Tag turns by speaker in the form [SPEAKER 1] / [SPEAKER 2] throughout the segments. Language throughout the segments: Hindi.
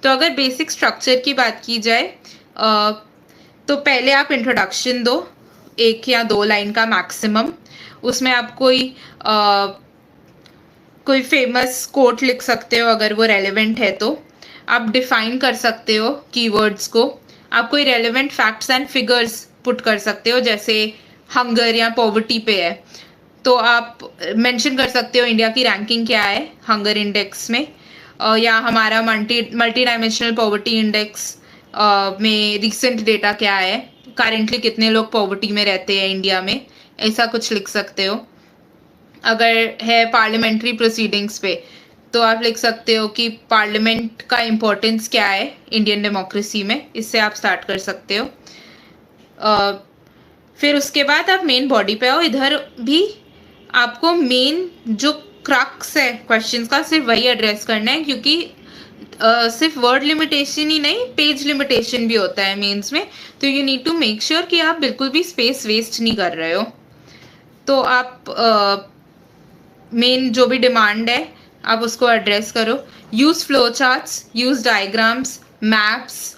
[SPEAKER 1] तो अगर बेसिक स्ट्रक्चर की बात की जाए तो पहले आप इंट्रोडक्शन दो, 1 या 2 लाइन का मैक्सिमम। उसमें आप कोई फेमस कोट लिख सकते हो अगर वो रेलेवेंट है तो। आप डिफाइन कर सकते हो कीवर्ड्स को। आप कोई relevant facts and figures put कर सकते हो, जैसे हंगर या पॉवर्टी पे है तो आप मेंशन कर सकते हो इंडिया की रैंकिंग क्या है हंगर इंडेक्स में, या हमारा मल्टी डायमेंशनल पॉवर्टी इंडेक्स में रिसेंट डेटा क्या है, करेंटली कितने लोग पॉवर्टी में रहते हैं इंडिया में, ऐसा कुछ लिख सकते हो। अगर है पार्लियामेंट्री प्रोसीडिंग्स पे तो आप लिख सकते हो कि पार्लियामेंट का इम्पोर्टेंस क्या है इंडियन डेमोक्रेसी में, इससे आप स्टार्ट कर सकते हो। फिर उसके बाद आप मेन बॉडी पे आओ। इधर भी आपको मेन जो क्रक्स है क्वेश्चंस का सिर्फ वही एड्रेस करना है, क्योंकि सिर्फ वर्ड लिमिटेशन ही नहीं, पेज लिमिटेशन भी होता है मेंस में। तो you need to make sure कि आप बिल्कुल भी स्पेस वेस्ट नहीं कर रहे हो। तो आप मेन जो भी डिमांड है आप उसको एड्रेस करो। Use flow charts, use diagrams, maps,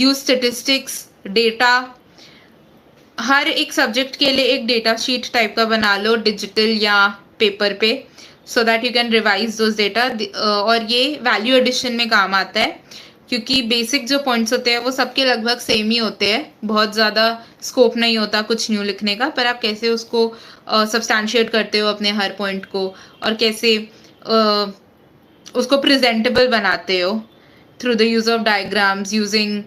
[SPEAKER 1] use statistics, data. हर एक सब्जेक्ट के लिए एक डेटा शीट टाइप का बना लो डिजिटल या पेपर पे, so that you can revise those data. और ये वैल्यू एडिशन में काम आता है, क्योंकि बेसिक जो पॉइंट्स होते हैं वो सबके लगभग सेम ही होते हैं, बहुत ज़्यादा स्कोप नहीं होता कुछ न्यू लिखने का, पर आप कैसे उसको सब्सटैंशिएट करते हो अपने हर पॉइंट को, और कैसे उसको प्रेजेंटेबल बनाते हो through the use of diagrams, using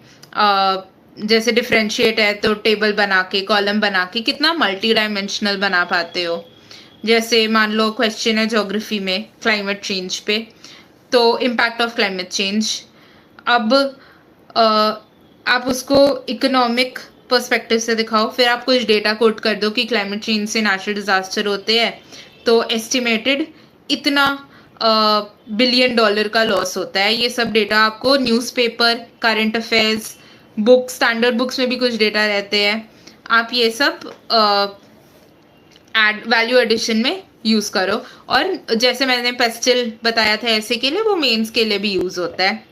[SPEAKER 1] जैसे डिफरेंशिएट है तो टेबल बना के, कॉलम बना के कितना मल्टी डायमेंशनल बना पाते हो। जैसे मान लो क्वेश्चन है ज्योग्राफी में क्लाइमेट चेंज पे, तो इम्पैक्ट ऑफ क्लाइमेट चेंज। अब आप उसको इकोनॉमिक पर्सपेक्टिव से दिखाओ, फिर आप कुछ डेटा कोट कर दो कि क्लाइमेट चेंज से नेचुरल डिजास्टर होते हैं तो एस्टिमेटेड इतना $1 बिलियन का लॉस होता है। ये सब डेटा आपको newspaper, current affairs, books, standard books में भी कुछ डेटा रहते हैं, आप ये सब वैल्यू एडिशन में यूज़ करो। और जैसे मैंने पेस्टल बताया था ऐसे के लिए, वो मेंस के लिए भी यूज़ होता है।